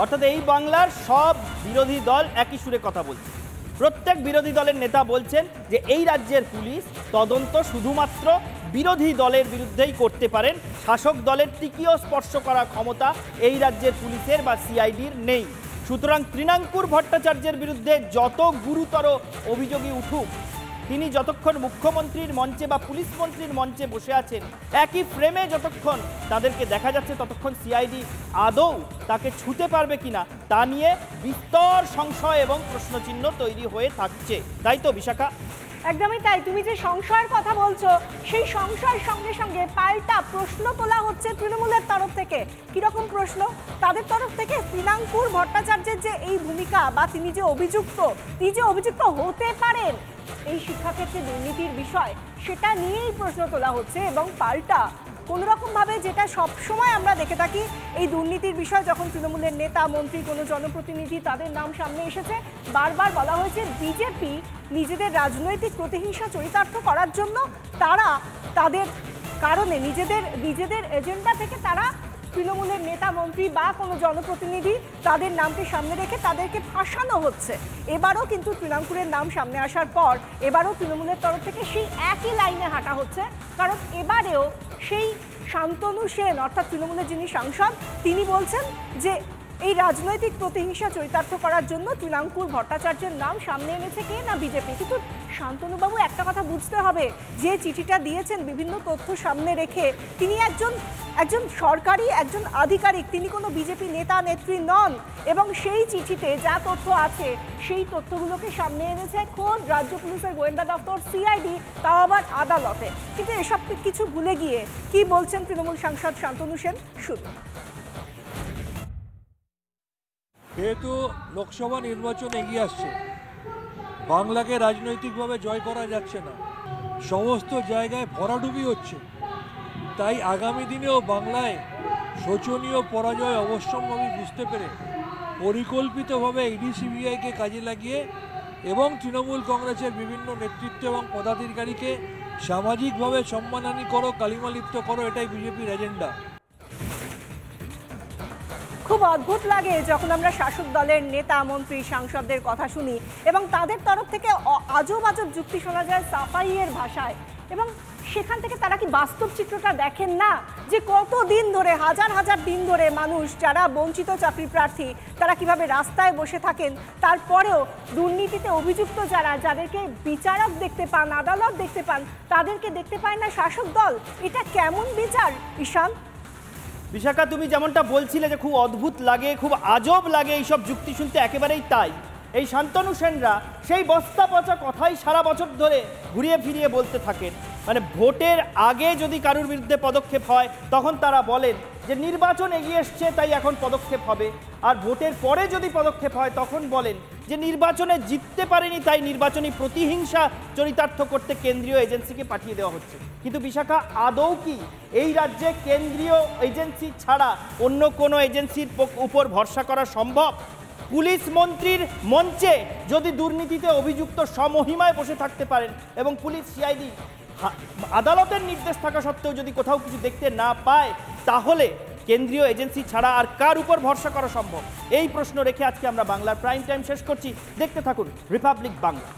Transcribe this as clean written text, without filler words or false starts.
অর্থাৎ এই বাংলার সব বিরোধী দল একই সুরে কথা বলছে। প্রত্যেক বিরোধী দলের নেতা বলছেন যে এই রাজ্যের পুলিশ তদন্ত শুধুমাত্র বিরোধী দলের বিরুদ্ধেই করতে পারেন, শাসক দলের টিকিও স্পর্শ করার ক্ষমতা এই রাজ্যের পুলিশের বা সিআইডির নেই। সুতরাং তৃণাঙ্কুর ভট্টাচার্যের বিরুদ্ধে যত গুরুতর অভিযোগই উঠুক, তিনি যতক্ষণ মুখ্যমন্ত্রীর মঞ্চে বা পুলিশ মন্ত্রীর মঞ্চে বসে আছেন, একই ফ্রেমে যতক্ষণ তাদেরকে দেখা যাচ্ছে, ততক্ষণ সিআইডি আদৌ তাকে ছুঁতে পারবে কিনা তা নিয়ে বিস্তর সংশয় এবং প্রশ্নচিহ্ন তৈরি হয়ে থাকছে। তাই তো বিশাখা? একদমই তাই। তুমি যে সংশয়ের কথা বলছো, সেই সংশয়ের সঙ্গে সঙ্গে পাল্টা প্রশ্ন তোলা হচ্ছে তৃণমূলের তরফ থেকে। কিরকম প্রশ্ন? তাদের তরফ থেকে তৃণাঙ্কুর ভট্টাচার্যের যে এই ভূমিকা বা তিনি যে অভিযুক্ত হতে পারেন এই শিক্ষাক্ষেত্রে দুর্নীতির বিষয়, সেটা নিয়েই প্রশ্ন তোলা হচ্ছে। এবং পাল্টা কোনোরকমভাবে, যেটা সবসময় আমরা দেখে থাকি, এই দুর্নীতির বিষয় যখন তৃণমূলের নেতা মন্ত্রী কোনো জনপ্রতিনিধি তাদের নাম সামনে এসেছে, বারবার বলা হয়েছে বিজেপি নিজেদের রাজনৈতিক প্রতিহিংসা চরিতার্থ করার জন্য তারা তাদের কারণে নিজেদের এজেন্ডা থেকে তারা তৃণমূলের নেতা মন্ত্রী বা কোনো জনপ্রতিনিধি তাদের নামকে সামনে রেখে তাদেরকে ফাঁসানো হচ্ছে। এবারও কিন্তু তৃণাঙ্কুরের নাম সামনে আসার পর এবারও তৃণমূলের তরফ থেকে সেই একই লাইনে হাঁটা হচ্ছে। কারণ এবারেও সেই শান্তনু সেন, অর্থাৎ তৃণমূলের যিনি সাংসদ, তিনি বলছেন যে এই রাজনৈতিক প্রতিহিংসা চরিতার্থ করার জন্য তৃণাঙ্কুর ভট্টাচার্যের নাম সামনে এনেছে কে না বিজেপি। কিন্তু শান্তনুবাবু, একটা কথা বুঝতে হবে, যে চিঠিটা দিয়েছেন বিভিন্ন তথ্য সামনে রেখে, তিনি একজন সরকারি আধিকারিক, তিনি কোনো বিজেপি নেতা নেত্রী নন। এবং সেই চিঠিতে যা তথ্য আছে সেই তথ্যগুলোকে সামনে এনেছে খোদ রাজ্য পুলিশের গোয়েন্দা দপ্তর সিআইডি, তাও আবার আদালতে। কিন্তু এসব কিছু ভুলে গিয়ে কি বলছেন তৃণমূল সাংসদ শান্তনু সেন, শুনুন। যেহেতু লোকসভা নির্বাচন এগিয়ে আসছে, বাংলাকে রাজনৈতিকভাবে জয় করা যাচ্ছে না, সমস্ত জায়গায় ভরাডুবি হচ্ছে, তাই আগামী দিনেও বাংলায় শোচনীয় পরাজয় অবশ্যম্ভাবী বুঝতে পেরে পরিকল্পিতভাবে ইডি সিবিআইকে কাজে লাগিয়ে এবং তৃণমূল কংগ্রেসের বিভিন্ন নেতৃত্ব এবং পদাধিকারীকে সামাজিকভাবে সম্মানহানি করো, কালিমালিপ্ত করো, এটাই বিজেপির এজেন্ডা। খুব অদ্ভুত লাগে যখন আমরা শাসক দলের নেতা মন্ত্রী সাংসদদের কথা শুনি এবং তাদের তরফ থেকে আজব যুক্তি শোনা যায় সাফাইয়ের ভাষায়, এবং সেখান থেকে তারা কি বাস্তব চিত্রটা দেখেন না, যে কত দিন ধরে, হাজার দিন ধরে মানুষ যারা বঞ্চিত চাকরি প্রার্থী তারা কিভাবে রাস্তায় বসে থাকেন, তারপরেও দুর্নীতিতে অভিযুক্ত যাদেরকে বিচারক দেখতে পান, আদালত দেখতে পান, তাদেরকে দেখতে পায় না শাসক দল। এটা কেমন বিচার ঈশান? বিশাখা, তুমি যেমনটা বলছিলে যে খুব অদ্ভুত লাগে, খুব আজব লাগে এইসব যুক্তি শুনতে, একেবারেই তাই। এই শান্তনু সেনরা সেই বস্তা পচা কথাই সারা বছর ধরে ঘুরিয়ে ফিরিয়ে বলতে থাকেন। মানে ভোটের আগে যদি কারোর বিরুদ্ধে পদক্ষেপ হয় তখন তারা বলেন যে নির্বাচন এগিয়ে এসছে তাই এখন পদক্ষেপ হবে, আর ভোটের পরে যদি পদক্ষেপ হয় তখন বলেন যে নির্বাচনে জিততে পারেনি তাই নির্বাচনী প্রতিহিংসা চরিতার্থ করতে কেন্দ্রীয় এজেন্সিকে পাঠিয়ে দেওয়া হচ্ছে। কিন্তু বিশাখা, আদৌ কি এই রাজ্যে কেন্দ্রীয় এজেন্সি ছাড়া অন্য কোনো এজেন্সির উপর ভরসা করা সম্ভব? পুলিশ মন্ত্রীর মঞ্চে যদি দুর্নীতিতে অভিযুক্ত সমহিমায় বসে থাকতে পারেন এবং পুলিশ সিআইডি আদালতের নির্দেশ থাকা সত্ত্বেও যদি কোথাও কিছু দেখতে না পায়, তাহলে কেন্দ্রীয় এজেন্সি ছাড়া আর কার উপর ভরসা করা সম্ভব? এই প্রশ্ন রেখে আজকে আমরা বাংলার প্রাইম টাইম শেষ করছি। দেখতে থাকুন রিপাবলিক বাংলা।